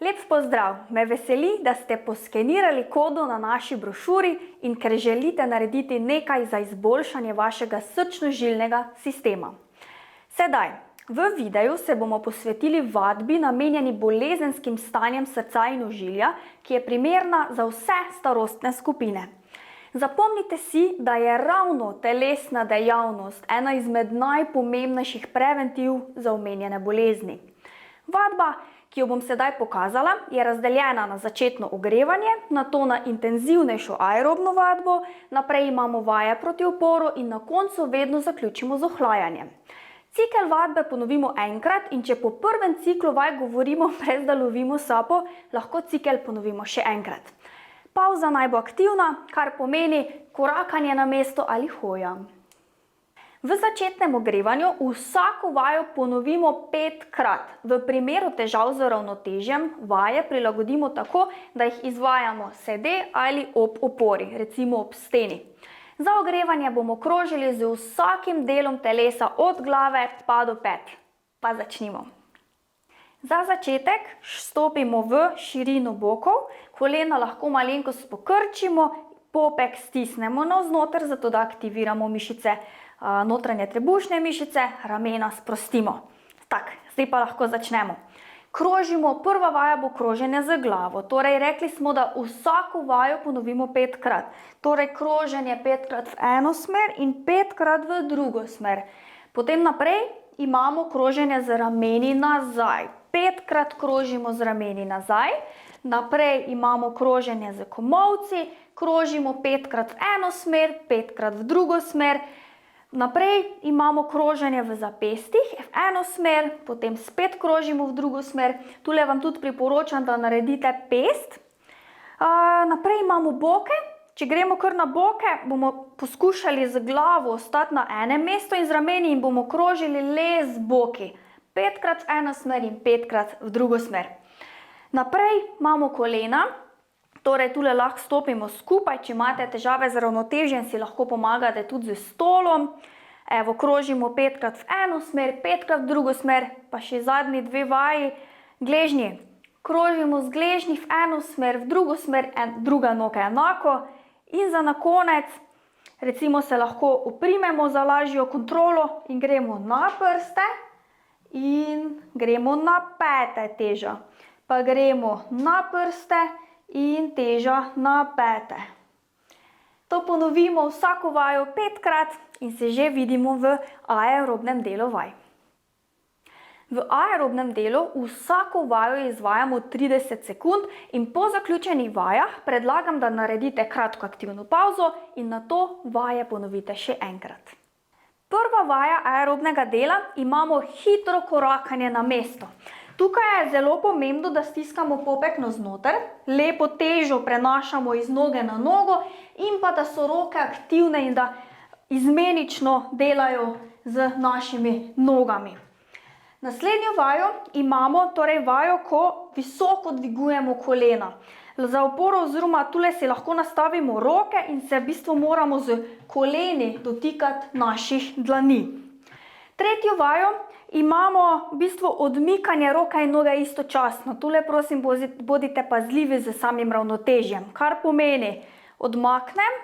Lep pozdrav! Me veseli, da ste poskenirali kodo na naši brošuri in ker želite narediti nekaj za izboljšanje vašega srčno-žilnega sistema. Sedaj, v videu se bomo posvetili vadbi namenjeni bolezenskim stanjem srca in ožilja, ki je primerna za vse starostne skupine. Zapomnite si, da je ravno telesna dejavnost ena izmed najpomembnejših preventiv za omenjene bolezni. Vadba, ki jo bom sedaj pokazala, je razdeljena na začetno ogrevanje, nato na intenzivnejšo aerobno vadbo, naprej imamo vaje proti uporu in na koncu vedno zaključimo z ohlajanjem. Cikel vadbe ponovimo enkrat in če po prvem ciklu vaj govorimo, brez da lovimo sapo, lahko cikel ponovimo še enkrat. Pavza naj bo aktivna, kar pomeni korakanje na mesto ali hoja. V začetnem ogrevanju vsako vajo ponovimo 5-krat. V primeru težav z ravnotežjem vaje prilagodimo tako, da jih izvajamo sede ali ob opori, recimo ob steni. Za ogrevanje bomo krožili z vsakim delom telesa od glave pa do pet. Pa začnimo. Za začetek stopimo v širino bokov, kolena lahko malenkost pokrčimo, popek stisnemo navznoter, zato da aktiviramo mišice, notranje trebušne mišice, ramena sprostimo. Tak, zdaj pa lahko začnemo. Krožimo, prva vaja bo kroženje z glavo, torej rekli smo, da vsako vajo ponovimo 5-krat. Torej kroženje 5-krat v eno smer in 5-krat v drugo smer. Potem naprej imamo kroženje z rameni nazaj. 5-krat krožimo z rameni nazaj, naprej imamo kroženje z komolci, krožimo 5-krat v eno smer, 5-krat v drugo smer, naprej imamo kroženje v zapestih v eno smer, potem spet krožimo v drugo smer, tule vam tudi priporočam, da naredite pest. Naprej imamo boke, če gremo kar na boke, bomo poskušali z glavo ostati na enem mestu in z rameni in bomo krožili le z boki. 5-krat v eno smer in 5-krat v drugo smer. Naprej imamo kolena, torej tule lahko stopimo skupaj, če imate težave z ravnotežjem, si lahko pomagate tudi z stolom. Evo, krožimo 5-krat v eno smer, 5-krat v drugo smer, pa še zadnji dve vaji. Gležnji, krožimo z gležnji v eno smer, v drugo smer, druga noga enako. In za na konec, recimo se lahko oprimemo za lažjo kontrolo in gremo na prste. In gremo na pete teža, pa gremo na prste in teža na pete. To ponovimo vsako vajo 5-krat in se že vidimo v aerobnem delu vaj. V aerobnem delu vsako vajo izvajamo 30 sekund in po zaključenih vajah predlagam, da naredite kratko aktivno pavzo in nato vaje ponovite še enkrat. Prva vaja aerobnega dela imamo hitro korakanje na mesto. Tukaj je zelo pomembno, da stiskamo popek navznoter, lepo težo prenašamo iz noge na nogo in pa da so roke aktivne in da izmenično delajo z našimi nogami. Naslednjo vajo imamo torej vajo, ko visoko dvigujemo kolena. Za oporo oziroma tule si lahko nastavimo roke in se v bistvu moramo z koleni dotikati naših dlani. Tretjo vajo imamo v bistvu odmikanje roke in noge istočasno. Tule prosim bodite pazljivi z samim ravnotežjem, kar pomeni odmaknem,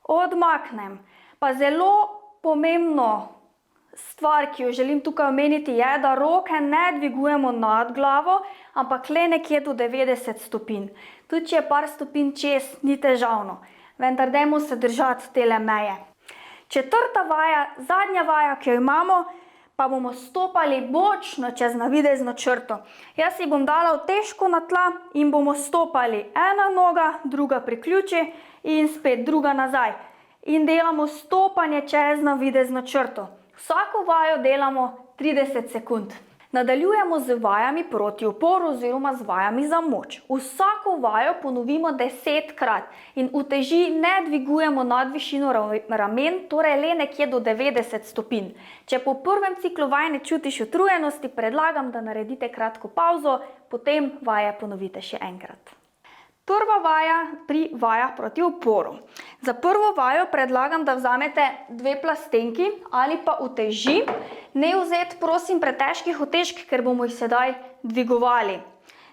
odmaknem. Pa zelo pomembno stvar, ki jo želim tukaj omeniti, je, da roke ne dvigujemo nad glavo, ampak le nekje do 90 stopinj. Tudi če je par stopinj čez, ni težavno, vendar dajmo se držati tele meje. Četrta vaja, zadnja vaja, ki jo imamo, pa bomo stopali bočno čez navidezno črto. Jaz si bom dala težko na tla in bomo stopali ena noga, druga priključi in spet druga nazaj. In delamo stopanje čez navidezno črto. Vsako vajo delamo 30 sekund. Nadaljujemo z vajami proti uporu oziroma z vajami za moč. Vsako vajo ponovimo 10-krat in uteži ne dvigujemo nad višino ramen, torej le nekje do 90 stopinj. Če po prvem ciklu vaj ne čutiš utrujenosti, predlagam, da naredite kratko pavzo, potem vaje ponovite še enkrat. Prva vaja pri vajah proti uporu. Za prvo vajo predlagam, da vzamete 2 plastenki ali pa uteži. Ne vzeti, prosim, pretežkih utežk, ker bomo jih sedaj dvigovali.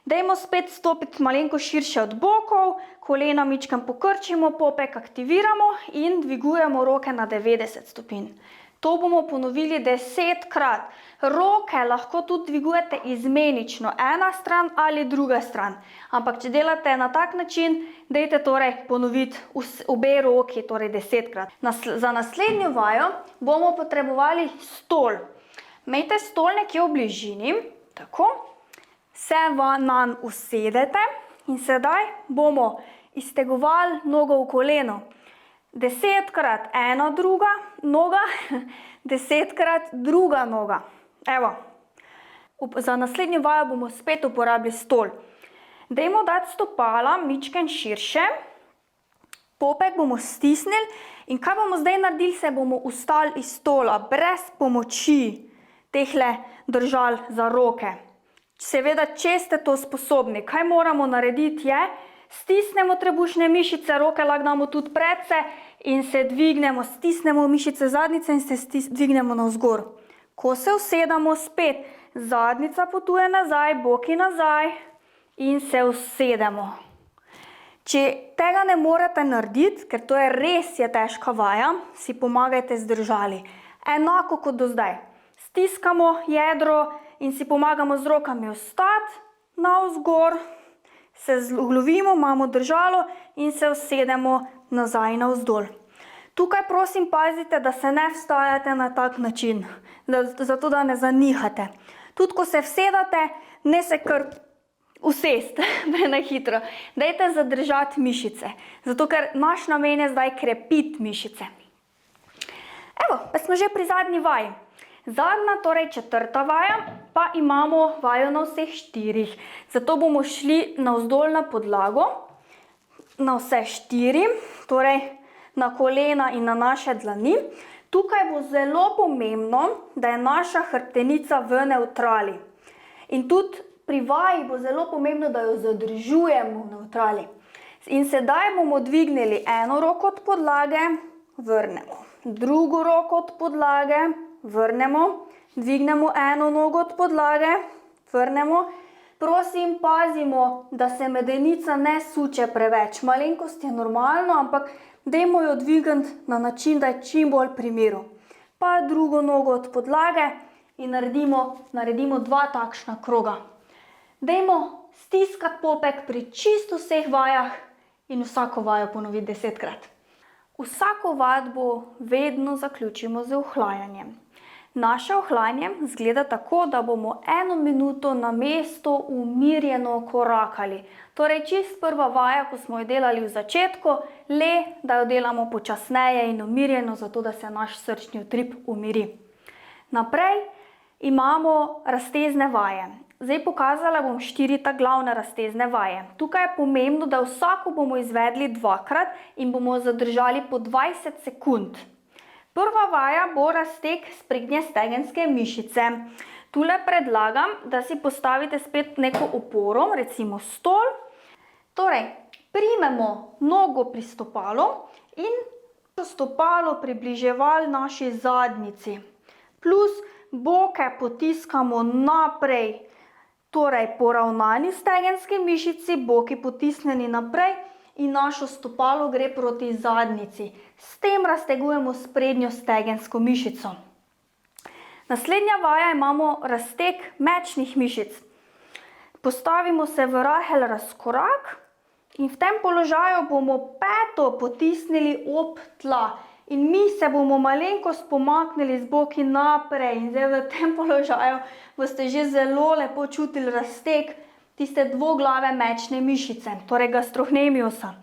Dajmo spet stopiti malenko širše od bokov, kolena mičkam pokrčimo, popek aktiviramo in dvigujemo roke na 90 stopinj. To bomo ponovili 10krat. Roke lahko tudi dvigujete izmenično, ena stran ali druga stran. Ampak, če delate na tak način, dajte torej ponoviti obe roki, torej 10krat. Za naslednjo vajo bomo potrebovali stol. Imejte stol nekje v bližini, tako. Se nanj usedete in sedaj bomo iztegovali nogo v koleno. 10krat ena druga noga, 10krat druga noga. Evo, za naslednjo vajo bomo spet uporabili stol. Dajmo dati stopala mičken širše, popek bomo stisnili in kaj bomo zdaj naredili, se bomo ustali iz stola, brez pomoči tehle držal za roke. Seveda, če ste to sposobni, kaj moramo narediti je, stisnemo trebušne mišice, roke lahko damo tudi predse in se dvignemo, stisnemo mišice zadnjice in se dvignemo navzgor. Ko se usedamo spet, zadnjica potuje nazaj, boki nazaj in se usedemo. Če tega ne morete narediti, ker to je res težka vaja, si pomagajte zdržali. Enako kot do zdaj. Stiskamo jedro in si pomagamo z rokami ostati navzgor, se zglovimo, imamo držalo in se usedemo nazaj navzdol. Tukaj prosim pazite, da se ne vstajate na tak način, zato da ne zanihate. Tudi ko se vsedate, ne se kar usesti prenahitro. Dajte zadržati mišice, zato ker naš namen je zdaj krepiti mišice. Evo, pa smo že pri zadnji vaji. Zadnja, torej 4. vaja, pa imamo vajo na vseh 4. Zato bomo šli navzdol na podlago, na vse 4, torej na kolena in na naše dlani. Tukaj bo zelo pomembno, da je naša hrbtenica v nevtrali. In tudi pri vaji bo zelo pomembno, da jo zadržujemo v nevtrali. In sedaj bomo dvignili eno roko od podlage, vrnemo. Drugo roko od podlage, vrnemo, dvignemo eno nogo od podlage, vrnemo. Prosim, pazimo, da se medenica ne suče preveč. Malenkost je normalno, ampak dajmo jo dvigniti na način, da je čim bolj pri miru. Pa drugo nogo od podlage in naredimo 2 takšna kroga. Dajmo stiskati popek pri čisto vseh vajah in vsako vajo ponoviti 10krat. Vsako vadbo vedno zaključimo z ohlajanjem. Naše ohlajanje izgleda tako, da bomo 1 minuto na mesto umirjeno korakali. Torej, čist prva vaja, ko smo jo delali v začetku, le da jo delamo počasneje in umirjeno, zato da se naš srčni utrip umiri. Naprej imamo raztezne vaje. Zdaj pokazala bom 4 glavne raztezne vaje. Tukaj je pomembno, da vsako bomo izvedli 2krat in bomo zadržali po 20 sekund. Prva vaja bo razteg sprednje stegenske mišice. Tule predlagam, da si postavite spet neko oporo, recimo stol. Torej, primemo nogo pri stopalu in stopalo približevali naši zadnjici. Plus boke potiskamo naprej, torej poravnani stegenski mišici, boki potisnjeni naprej in našo stopalo gre proti zadnjici. S tem raztegujemo sprednjo stegensko mišico. Naslednja vaja imamo razteg mečnih mišic. Postavimo se v rahel razkorak in v tem položaju bomo peto potisnili ob tla. In mi se bomo malenkost pomaknili z boki naprej in zdaj v tem položaju boste že zelo lepo čutili razteg tiste dvoglave mečne mišice, torej gastrocnemiusa.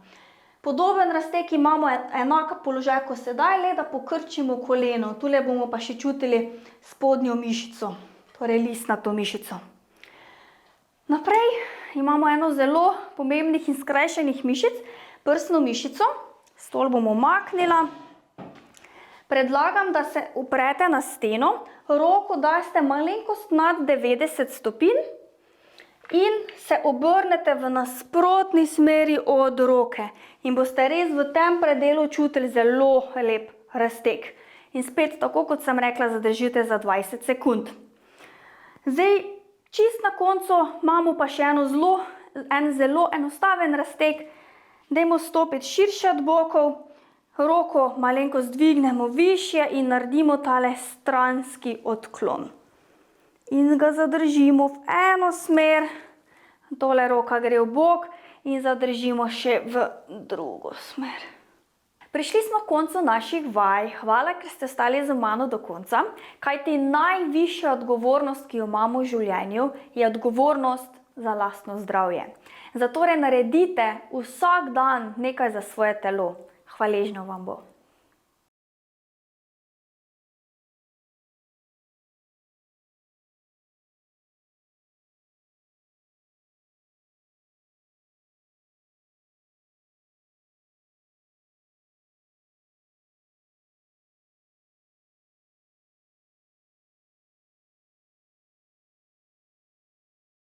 Podoben razteg imamo enak položaj kot sedaj, le da pokrčimo koleno. Tule bomo pa še čutili spodnjo mišico, torej listnato mišico. Naprej imamo eno zelo pomembnih in skrajšenih mišic, prsno mišico. Stol bom umaknila. Predlagam, da se uprete na steno, roko daste malenkost nad 90 stopinj in se obrnete v nasprotni smeri od roke. In boste res v tem predelu čutili zelo lep razteg. In spet, tako kot sem rekla, zadržite za 20 sekund. Zdaj, Čist na koncu imamo pa še en zelo enostaven razteg. Dajmo stopiti širše od bokov, roko malenkost dvignemo višje in naredimo tale stranski odklon. In ga zadržimo v eno smer, tole roka gre v bok in zadržimo še v drugo smer. Prišli smo k koncu naših vaj. Hvala, ker ste ostali z mano do konca, kajti najvišja odgovornost, ki jo imamo v življenju, je odgovornost za lastno zdravje. Zatorej naredite vsak dan nekaj za svoje telo. Hvaležno vam bo.